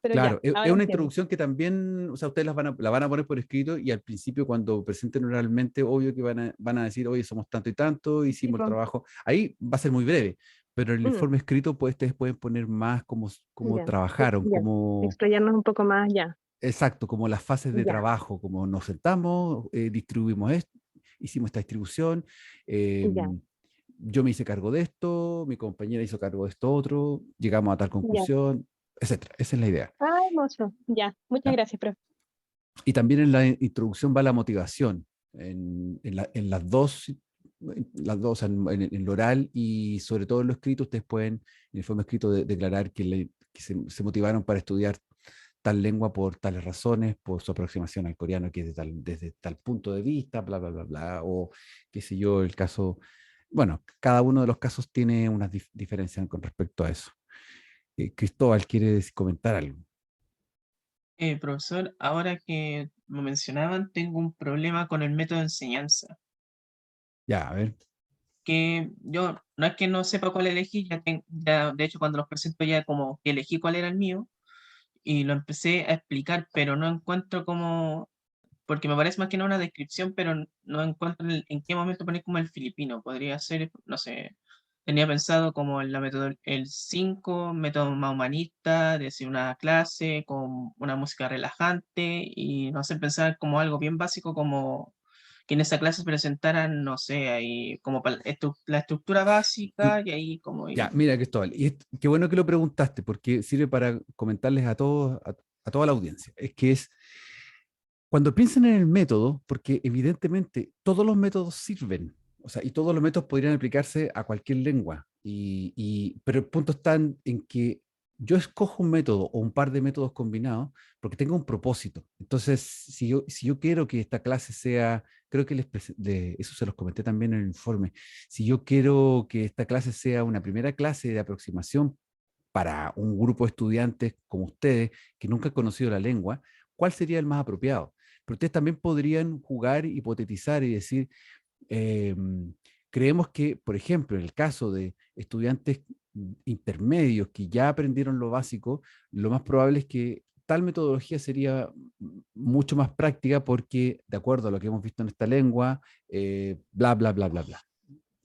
pero ya, Claro, es ahora una entiendo. introducción que también, o sea, ustedes la van a poner por escrito y al principio cuando presenten oralmente, obvio que van a decir, oye, somos tanto y tanto, Sí, hicimos el po. trabajo. Ahí va a ser muy breve, pero en el Mm, informe escrito, pues ustedes pueden poner más cómo ya, trabajaron, ya, cómo, explayarnos un poco más, ya, exacto, como las fases de ya, trabajo, como nos sentamos, distribuimos esto, hicimos esta distribución, ya, em, yo me hice cargo de esto, mi compañera hizo cargo de esto otro, llegamos a tal ya. conclusión, etcétera. Esa es la idea. Ah, hermoso, ya, muchas ¿Ya? gracias, profe. Y también en la introducción va la motivación, en las dos, en el oral y sobre todo en lo escrito, ustedes pueden, en el informe escrito, declarar que se motivaron para estudiar tal lengua por tales razones, por su aproximación al coreano que es desde tal punto de vista, bla, bla, bla, bla, o qué sé yo, el caso, bueno, cada uno de los casos tiene unas diferencias con respecto a eso. Cristóbal, ¿quiere comentar algo? Profesor, ahora que lo mencionaban, tengo un problema con el método de enseñanza, Ya, a ver. que yo no es que no sepa cuál elegí, ya, de hecho cuando los presento ya como que elegí cuál era el mío y lo empecé a explicar, pero no encuentro cómo, porque me parece más que nada una descripción, pero no encuentro en qué momento poner como el filipino. Podría ser, no sé, tenía pensado como en la método, el 5 método más humanista, decir una clase con una música relajante y no sé, pensar como algo bien básico como que en esa clase presentaran, no sé, ahí como la estructura básica y ahí como Ya, ir. mira, Cristóbal, qué bueno que lo preguntaste, porque sirve para comentarles a todos, a toda la audiencia. Es que Cuando piensen en el método, porque evidentemente todos los métodos sirven, o sea, y todos los métodos podrían aplicarse a cualquier lengua, pero el punto está en que yo escojo un método o un par de métodos combinados porque tengo un propósito. Entonces, si yo quiero que esta clase sea, creo que eso se los comenté también en el informe, si yo quiero que esta clase sea una primera clase de aproximación para un grupo de estudiantes como ustedes que nunca han conocido la lengua, ¿cuál sería el más apropiado? Pero ustedes también podrían jugar, hipotetizar y decir, eh, creemos que, por ejemplo, en el caso de estudiantes intermedios que ya aprendieron lo básico, lo más probable es que tal metodología sería mucho más práctica porque, de acuerdo a lo que hemos visto en esta lengua, bla, bla, bla, bla, bla.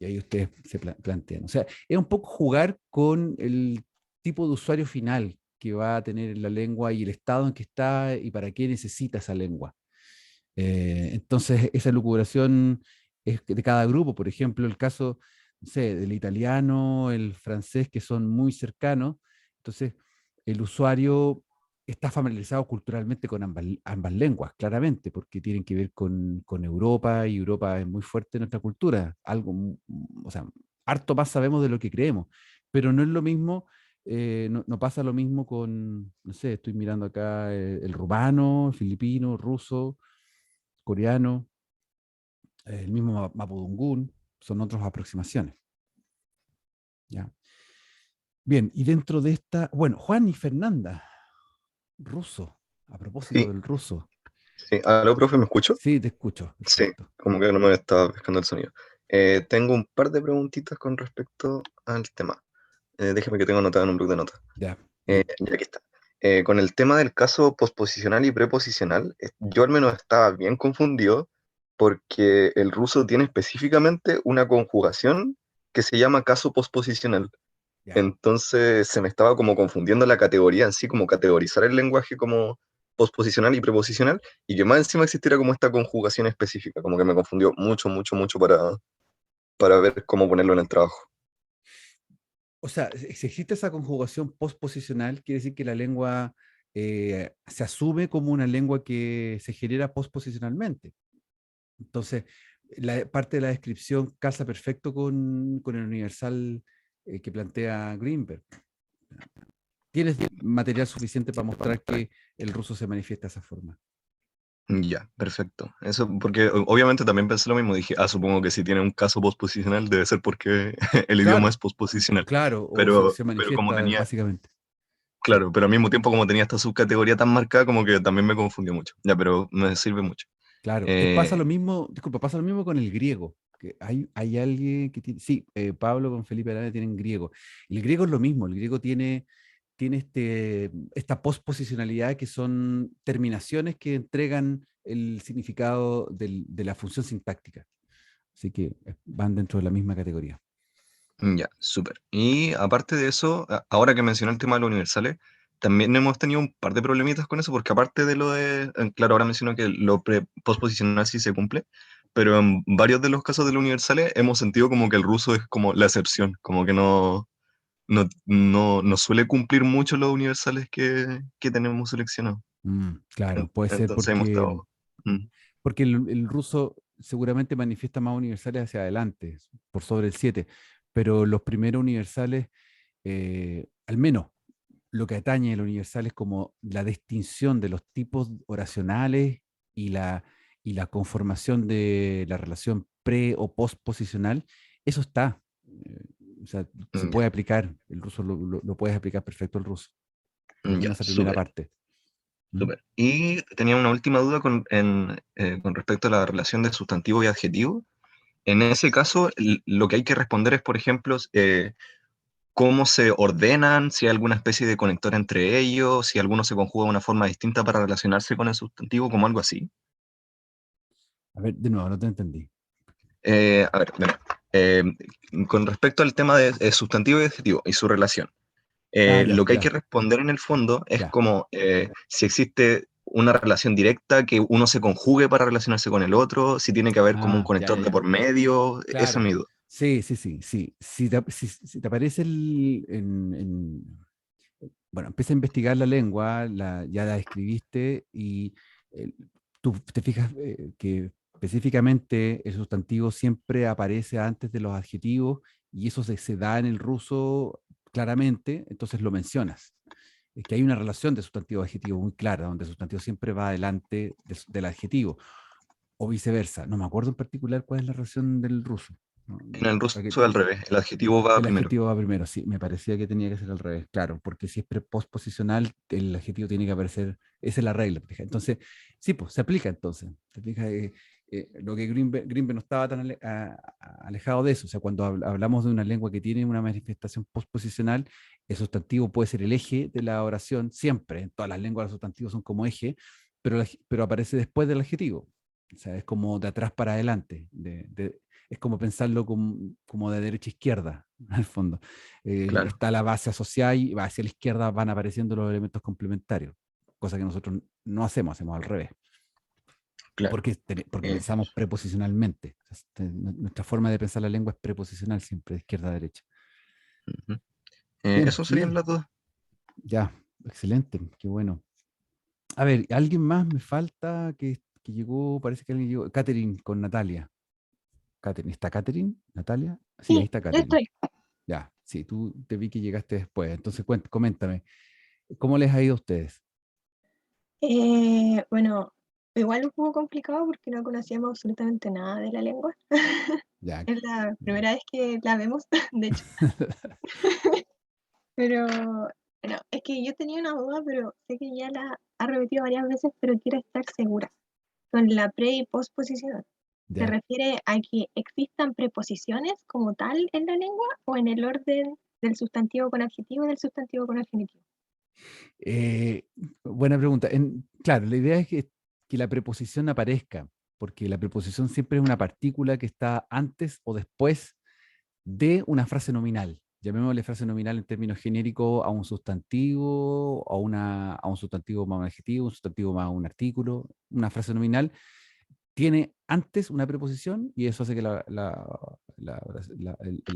Y ahí ustedes se plantean. O sea, es un poco jugar con el tipo de usuario final que va a tener la lengua y el estado en que está y para qué necesita esa lengua. Entonces, esa lucubración es de cada grupo. Por ejemplo, el caso, no sé, del italiano, el francés, que son muy cercanos. Entonces, el usuario está familiarizado culturalmente con ambas lenguas, claramente, porque tienen que ver con Europa y Europa es muy fuerte en nuestra cultura. O sea, harto más sabemos de lo que creemos, pero no es lo mismo. No pasa lo mismo con, no sé, estoy mirando acá el rumano, el filipino, ruso, coreano, el mismo mapudungún, son otras aproximaciones. ¿Ya? Bien, y dentro de esta, bueno, Juan y Fernanda, ruso, a propósito Sí, del ruso. sí. Aló, profe, ¿me escucho? Sí, te escucho, Sí, perfecto. como que no me estaba pescando el sonido. Tengo un par de preguntitas con respecto al tema. Déjeme que tengo anotado en un bloc de notas. Ya, Ya aquí está. Con el tema del caso posposicional y preposicional, yo al menos estaba bien confundido porque el ruso tiene específicamente una conjugación que se llama caso posposicional. ya. Entonces se me estaba como confundiendo la categoría en sí, como categorizar el lenguaje como posposicional y preposicional, y que más encima existiera como esta conjugación específica, como que me confundió mucho, mucho, mucho para ver cómo ponerlo en el trabajo. O sea, si existe esa conjugación postposicional, quiere decir que la lengua se asume como una lengua que se genera postposicionalmente. Entonces, la parte de la descripción calza perfecto con el universal que plantea Greenberg. Tienes material suficiente para mostrar que el ruso se manifiesta de esa forma. Ya, perfecto. Eso, porque obviamente también pensé lo mismo, dije, supongo que si tiene un caso posposicional debe ser porque el idioma Claro, es posposicional. claro, o Pero, se pero como manifiesta tenía, básicamente. Sí, claro, pero al mismo tiempo como tenía esta subcategoría tan marcada, como que también me confundió mucho. Ya, pero me sirve mucho. claro. Pasa lo mismo, disculpa, pasa lo mismo con el griego. Que hay alguien que tiene, sí, Pablo con Felipe Arana tienen griego. El griego es lo mismo, el griego tiene esta posposicionalidad que son terminaciones que entregan el significado de la función sintáctica. Así que van dentro de la misma categoría. Ya, súper. Y aparte de eso, ahora que mencioné el tema de los universales, también hemos tenido un par de problemitas con eso, porque aparte de lo de, claro, ahora menciono que lo posposicional sí se cumple, pero en varios de los casos de los universales hemos sentido como que el ruso es como la excepción, como que no suele cumplir mucho los universales que tenemos seleccionados. Claro, puede ser Entonces hemos estado... mm, porque el ruso seguramente manifiesta más universales hacia adelante, por sobre el 7, pero los primeros universales, al menos lo que atañe al universal es como la distinción de los tipos oracionales y la conformación de la relación pre o postposicional, eso está. O sea, se ya, puede aplicar, el ruso lo puedes aplicar perfecto el ruso, por lo ya, menos esa primera súper. parte. ¿Mm? Súper. Y tenía una última duda con respecto a la relación de sustantivo y adjetivo. En ese caso, lo que hay que responder es, por ejemplo, cómo se ordenan, si hay alguna especie de conector entre ellos, si alguno se conjuga de una forma distinta para relacionarse con el sustantivo, como algo así. A ver, de nuevo, no te entendí. A ver, bueno, eh, con respecto al tema de sustantivo y adjetivo y su relación. Ya, Lo que hay que ya, responder en el fondo es ya. como si existe una relación directa, que uno se conjugue para relacionarse con el otro, si tiene que haber como un Ya, ya, conector de ya. por medio, esa es Claro. mi duda. Sí, sí, sí, sí. Si te aparece bueno, empieza a investigar la lengua, ya la escribiste y tú te fijas que específicamente el sustantivo siempre aparece antes de los adjetivos y eso se da en el ruso claramente, entonces lo mencionas. Es que hay una relación de sustantivo-adjetivo muy clara, donde el sustantivo siempre va adelante del adjetivo, o viceversa. No me acuerdo en particular cuál es la relación del ruso. ¿No? En el ruso es al revés, el adjetivo va El primero. adjetivo va primero, sí, me parecía que tenía que ser al revés, claro, porque si es postposicional, el adjetivo tiene que aparecer, esa es la regla. Entonces, sí, pues se aplica entonces. ¿Te fijas? Lo que Greenberg no estaba tan alejado de eso, o sea, cuando hablamos de una lengua que tiene una manifestación postposicional, el sustantivo puede ser el eje de la oración, siempre, en todas las lenguas los sustantivos son como eje, pero aparece después del adjetivo, o sea, es como de atrás para adelante, es como pensarlo como de derecha a izquierda, al fondo. Claro, Está la base asociada y hacia la izquierda van apareciendo los elementos complementarios, cosa que nosotros no hacemos, hacemos al revés, claro. porque Eh, pensamos preposicionalmente. Nuestra forma de pensar la lengua es preposicional siempre, de izquierda a derecha. Ujú. Bien, Eso serían bien, las dos. ya, excelente, qué bueno. A ver, ¿alguien más me falta que llegó? Parece que alguien llegó. Catherine con Natalia. Catherine, ¿está Catherine? ¿Natalia? Sí, ahí Sí, está yo Catherine. estoy. Ya, sí, tú te vi que llegaste después. Entonces, coméntame, ¿cómo les ha ido a ustedes? Bueno, igual un poco complicado porque no conocíamos absolutamente nada de la lengua. Ya. Es la Ya. primera vez que la vemos, de hecho. Pero, bueno, es que yo tenía una duda, pero sé que ya la ha repetido varias veces, pero quiero estar segura. Con la pre y posposición, ¿se Ya. refiere a que existan preposiciones como tal en la lengua o en el orden del sustantivo con adjetivo y del sustantivo con adjetivo? Eh, Buena pregunta. Claro, la idea es que la preposición aparezca, porque la preposición siempre es una partícula que está antes o después de una frase nominal. Llamémosle frase nominal en términos genéricos a un sustantivo, a un sustantivo más un adjetivo, un sustantivo más un artículo. Una frase nominal tiene antes una preposición y eso hace que la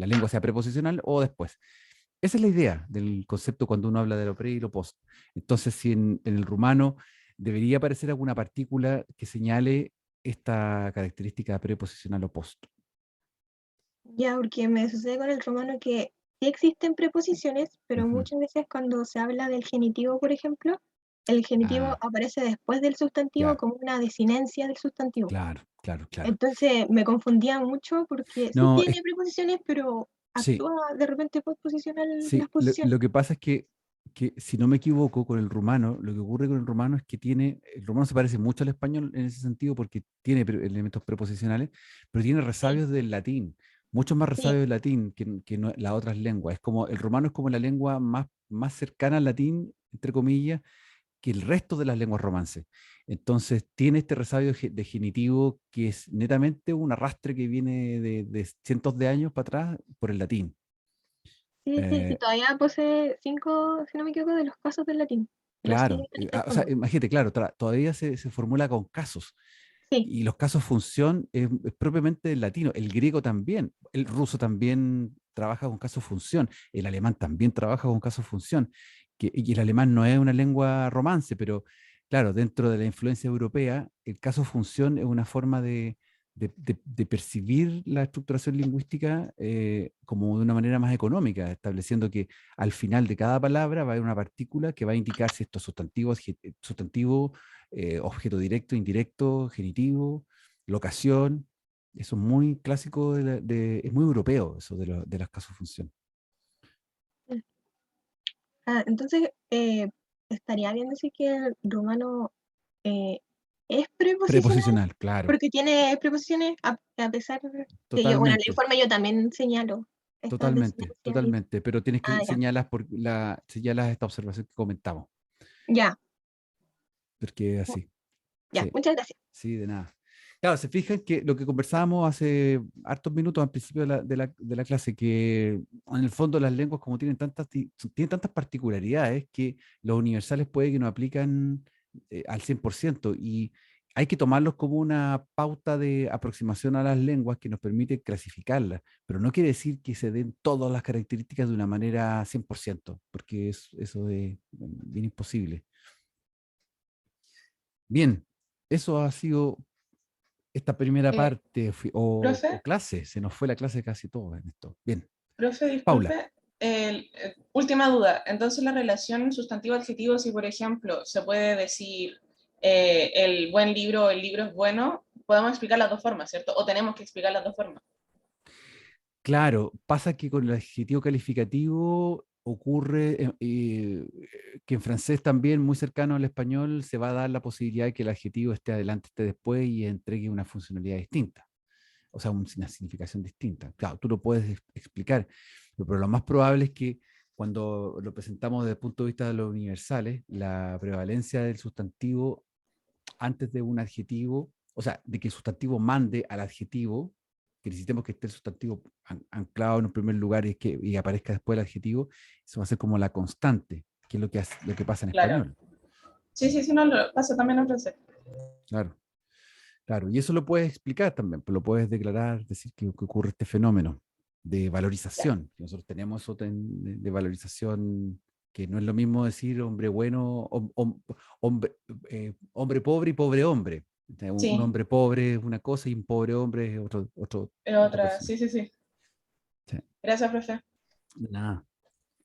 lengua sea preposicional o después. Esa es la idea del concepto cuando uno habla de lo pre y lo post. Entonces, si en el rumano debería aparecer alguna partícula que señale esta característica preposicional o post. Ya, porque me sucede con el romano que sí existen preposiciones, pero Ujú. muchas veces cuando se habla del genitivo, por ejemplo, el genitivo Ah, aparece después del sustantivo ya, como una desinencia del sustantivo. claro, claro, claro. Entonces me confundía mucho porque sí No, tiene preposiciones, pero sí, actúa de repente postposicional las sí. posiciones. Lo que pasa es que, si no me equivoco, con el rumano, lo que ocurre con el rumano es que el rumano se parece mucho al español en ese sentido porque tiene elementos preposicionales, pero tiene Sí, resabios del latín, muchos más sí, resabios del latín que las otras lenguas. Es como, el rumano es como la lengua más cercana al latín, entre comillas, que el resto de las lenguas romances. Entonces tiene este resabio de genitivo que es netamente un arrastre que viene de cientos de años para atrás por el latín. sí, sí, sí, Eh, todavía posee 5, si no me equivoco, de los casos del latín. Los sigue claro, o sea, utilizando. imagínate, claro, todavía se formula con casos. Sí, Y los casos función es propiamente del latino, el griego también, el ruso también trabaja con caso función, el alemán también trabaja con caso función, y el alemán no es una lengua romance, pero claro, dentro de la influencia europea, el caso función es una forma de percibir la estructuración lingüística como de una manera más económica, estableciendo que al final de cada palabra va a haber una partícula que va a indicar si esto es sustantivo, objeto directo, indirecto, genitivo, locación. Eso es muy clásico, es muy europeo eso de las casos-función. sí. Ah, entonces, estaría bien decir que el rumano eh, es preposicional, Preposicional, claro, porque tiene preposiciones, a pesar que yo, bueno, en el totalmente, informe yo también señalo estas totalmente, designaciones. totalmente, pero tienes Ah, que ya, señalas esta observación que comentamos, ya, porque es así, ya, sí, muchas gracias. sí, de nada. Claro, se fijan que lo que conversábamos hace hartos minutos al principio de la clase, que en el fondo las lenguas como tienen tantas particularidades que los universales puede que no aplican al 100% y hay que tomarlos como una pauta de aproximación a las lenguas que nos permite clasificarlas, pero no quiere decir que se den todas las características de una manera 100%, porque eso es bien imposible. Bien, Eso ha sido esta primera Eh, parte o profe, clase. Se nos fue la clase casi todo en esto. Bien, profe, Paula. disculpe. Última duda. Entonces, la relación sustantivo-adjetivo, si por ejemplo se puede decir el buen libro o el libro es bueno, podemos explicar las dos formas, ¿cierto? O tenemos que explicar las dos formas. Claro, pasa que con el adjetivo calificativo ocurre que en francés también, muy cercano al español, se va a dar la posibilidad de que el adjetivo esté adelante, esté después y entregue una funcionalidad distinta, o sea, una significación distinta. Claro, tú lo puedes explicar, pero lo más probable es que cuando lo presentamos desde el punto de vista de los universales, la prevalencia del sustantivo antes de un adjetivo, o sea, de que el sustantivo mande al adjetivo, que necesitemos que esté el sustantivo anclado en un primer lugar y aparezca después el adjetivo, eso va a ser como la constante, que es lo que pasa en Claro. español. Sí, sí, sí, no, lo pasa también en francés. Claro, claro. Y eso lo puedes explicar también, pues lo puedes declarar, decir que ocurre este fenómeno de valorización. Nosotros tenemos eso de valorización, que no es lo mismo decir hombre bueno, hombre, hombre pobre y pobre hombre. Un Sí, hombre pobre es una cosa y un pobre hombre es otra otra, persona. sí, sí, sí. Sí. Gracias, profe. Nada.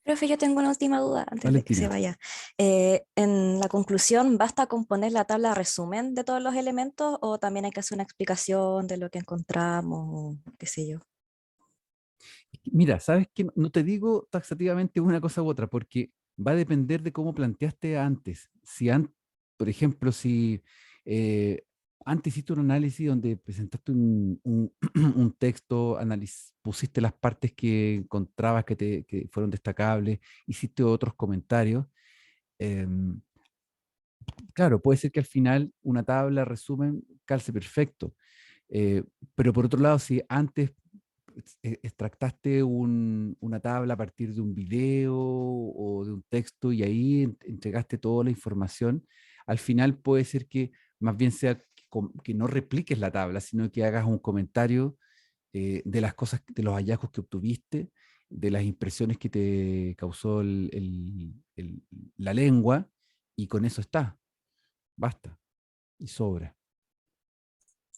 Profe, yo tengo una última duda antes de que se Valentina. vaya. En la conclusión, ¿basta con poner la tabla resumen de todos los elementos o también hay que hacer una explicación de lo que encontramos, o qué sé yo? Mira, sabes que no te digo taxativamente una cosa u otra, porque va a depender de cómo planteaste antes. Por ejemplo, si eh, antes hiciste un análisis donde presentaste un texto, pusiste las partes que encontrabas que fueron destacables, hiciste otros comentarios. em, claro, puede ser que al final una tabla, resumen, calce perfecto. Pero por otro lado, si antes extractaste una tabla a partir de un video o de un texto y ahí entregaste toda la información, al final puede ser que más bien sea que no repliques la tabla, sino que hagas un comentario de las cosas, de los hallazgos que obtuviste, de las impresiones que te causó la lengua, y con eso está, basta y sobra.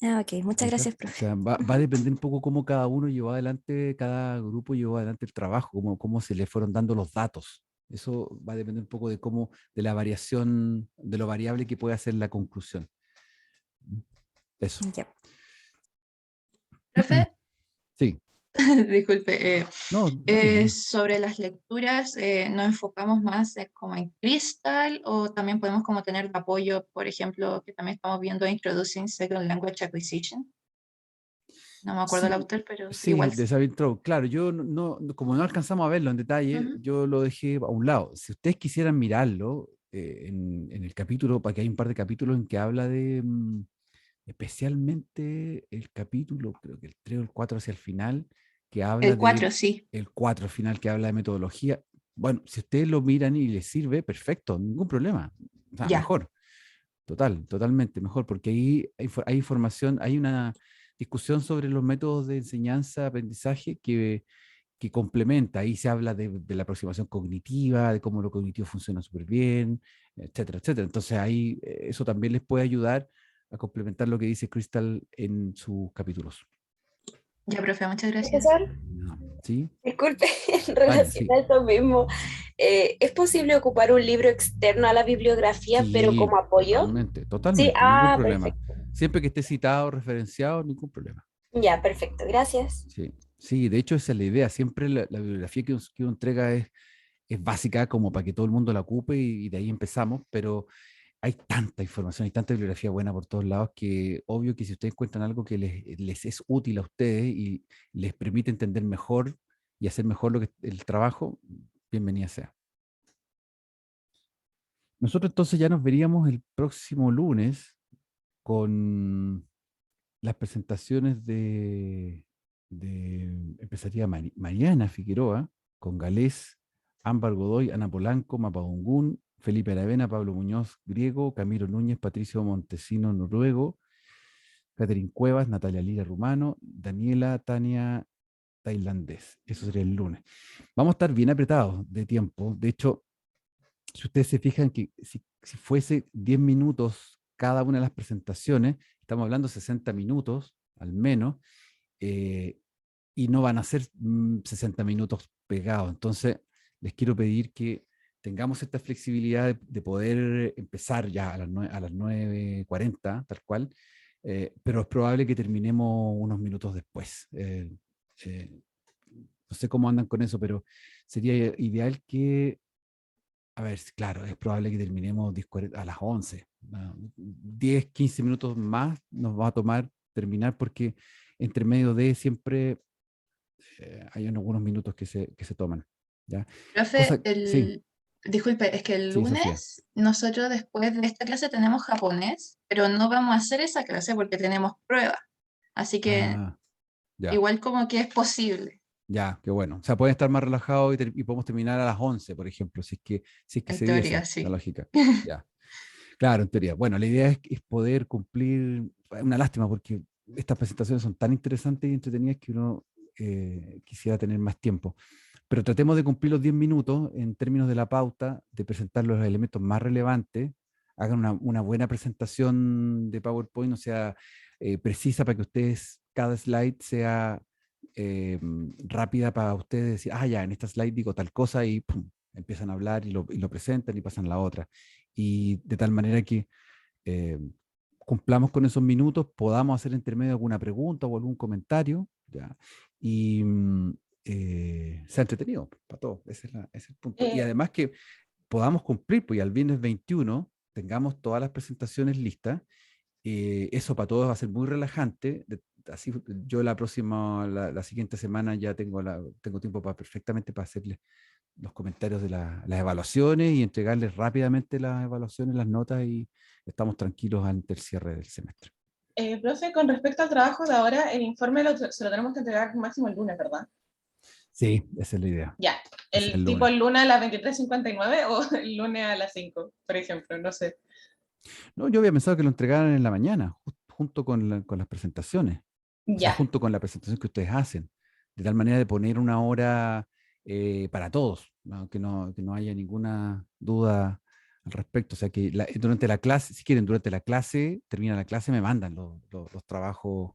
Ah, ok, muchas ¿Cachai? gracias, O profe. sea, va a Ujú. depender un poco cómo cada uno llevó adelante, cada grupo llevó adelante el trabajo, cómo se le fueron dando los datos. Eso va a depender un poco de cómo, de la variación, de lo variable que puede hacer la conclusión. Eso. Ya. Profe, Sí. disculpe, No, dale. sobre las lecturas, ¿nos enfocamos más como en Crystal o también podemos como tener de apoyo, por ejemplo, que también estamos viendo Introducing Second Language Acquisition? No me acuerdo el Sí, autor, pero sí, igual. de Sabine Trout. Claro, yo como no alcanzamos a verlo en detalle, Ujú. yo lo dejé a un lado. Si ustedes quisieran mirarlo en el capítulo, para que hay un par de capítulos en que habla de, especialmente el capítulo, creo que el 3 o el 4 hacia el final, que habla El de, 4 sí, el 4 al final, que habla de metodología. Bueno, si ustedes lo miran y les sirve, perfecto, ningún problema. O sea, ya. mejor, totalmente mejor, porque ahí hay información, hay una discusión sobre los métodos de enseñanza, aprendizaje que complementa. Ahí se habla de la aproximación cognitiva, de cómo lo cognitivo funciona súper bien, etcétera, etcétera. Entonces ahí eso también les puede ayudar a complementar lo que dice Crystal en sus capítulos. Ya, profe, muchas gracias. Profesor, No, ¿sí? disculpe, en Vale, relación sí. a eso mismo, ¿es posible ocupar un libro externo a la bibliografía, pero Sí, como apoyo? Sí, totalmente, ningún problema. perfecto. Siempre que esté citado, referenciado, ningún problema. Ya, perfecto, gracias. Sí, sí, de hecho esa es la idea. Siempre la bibliografía que uno entrega es básica como para que todo el mundo la ocupe y de ahí empezamos, pero hay tanta información, hay tanta bibliografía buena por todos lados que obvio que si ustedes encuentran algo que les es útil a ustedes y les permite entender mejor y hacer mejor el trabajo, bienvenida sea. Nosotros entonces ya nos veríamos el próximo lunes con las presentaciones empezaría Mariana Figueroa, con Galés, Ámbar Godoy, Ana Polanco, Mapudungún, Felipe Aravena, Pablo Muñoz, griego, Camilo Núñez, Patricio Montesino, noruego, Catherine Cuevas, Natalia Lira, rumano, Daniela, Tania, tailandés. Eso sería el lunes. Vamos a estar bien apretados de tiempo. De hecho, si ustedes se fijan que si fuese 10 minutos cada una de las presentaciones. Estamos hablando 60 minutos al menos, y no van a ser 60 minutos pegados. Entonces, les quiero pedir que tengamos esta flexibilidad de poder empezar ya a las 9:40, tal cual, pero es probable que terminemos unos minutos después. No sé cómo andan con eso, pero sería ideal que, a ver, claro, es probable que terminemos a las 11. 10, 15 minutos más nos va a tomar terminar porque entre medio de siempre hay algunos minutos que se toman. ¿Ya? Profe, Sí, disculpe, es que el sí, Sofía. lunes nosotros después de esta clase tenemos japonés, pero no vamos a hacer esa clase porque tenemos prueba. Así que Ah, ya, igual como que es posible, ya, qué bueno. O sea, pueden estar más relajados y podemos terminar a las 11, por ejemplo, si es que en se teoría, diese la sí. lógica. Ya. Claro, en teoría. Bueno, la idea es poder cumplir. Es una lástima porque estas presentaciones son tan interesantes y entretenidas que uno quisiera tener más tiempo. Pero tratemos de cumplir los 10 minutos en términos de la pauta, de presentar los elementos más relevantes. Hagan una buena presentación de PowerPoint, o sea, precisa para que ustedes, cada slide sea rápida para ustedes decir, ya, en esta slide digo tal cosa y pum, empiezan a hablar y lo presentan y pasan a la otra. Y de tal manera que eh, cumplamos con esos minutos, podamos hacer entre medio alguna pregunta o algún comentario, ¿ya? Y sea entretenido para todos, ese es el punto. Y además que podamos cumplir, pues y al viernes 21 tengamos todas las presentaciones listas, eso para todos va a ser muy relajante. Así yo la siguiente semana ya tengo tiempo perfectamente para hacerles los comentarios de las evaluaciones y entregarles rápidamente las evaluaciones, las notas y estamos tranquilos ante el cierre del semestre. Profe, con respecto al trabajo de ahora, el informe se lo tenemos que entregar máximo el lunes, ¿verdad? Sí, esa es la idea. Ya, Es el tipo lunes. el lunes a las 23:59 o el lunes a las 5, por ejemplo, no sé. No, yo había pensado que lo entregaran en la mañana, junto con las presentaciones, o sea, Ya, junto con la presentación que ustedes hacen, de tal manera de poner una hora para todos, ¿no? Que no haya ninguna duda al respecto. O sea, que durante la clase, si quieren, durante la clase, termina la clase, me mandan los trabajos.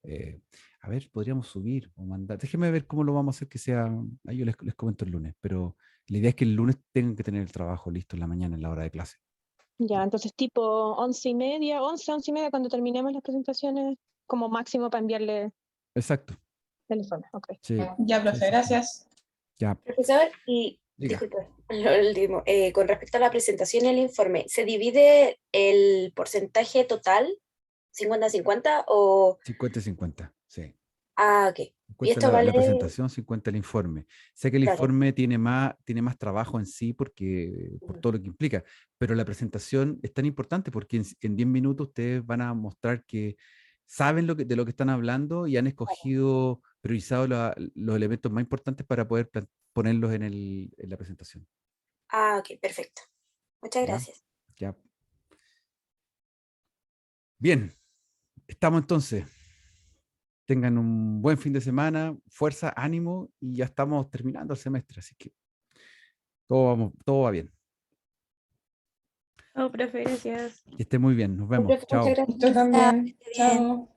eh, a ver, podríamos subir o mandar. Déjenme ver cómo lo vamos a hacer que sea. Ahí yo les comento el lunes, pero la idea es que el lunes tengan que tener el trabajo listo en la mañana, en la hora de clase. Ya, entonces tipo 11:30, 11:30 cuando terminemos las presentaciones, como máximo para enviarle Exacto. el informe. Ok. Sí, ya, sí, profe, sí, sí. gracias. Ya, Profesor, y diga. disculpe, lo último, con respecto a la presentación y el informe, ¿se divide el porcentaje total 50-50 o...? 50-50, sí. Ok. Y 50 esto la vale, presentación, 50 el informe. Sé que el claro. informe tiene más trabajo en sí por todo lo que implica, pero la presentación es tan importante porque en 10 minutos ustedes van a mostrar que saben de lo que están hablando y han escogido, priorizado los elementos más importantes para poder ponerlos en la presentación. Ok, perfecto. Muchas ¿Ya? gracias. Ya. Bien, estamos entonces. Tengan un buen fin de semana, fuerza, ánimo y ya estamos terminando el semestre, así que todo va bien. Oh, profe, gracias. Que esté muy bien, nos vemos. Muchas Chao. gracias. Yo también, Que esté bien. chao.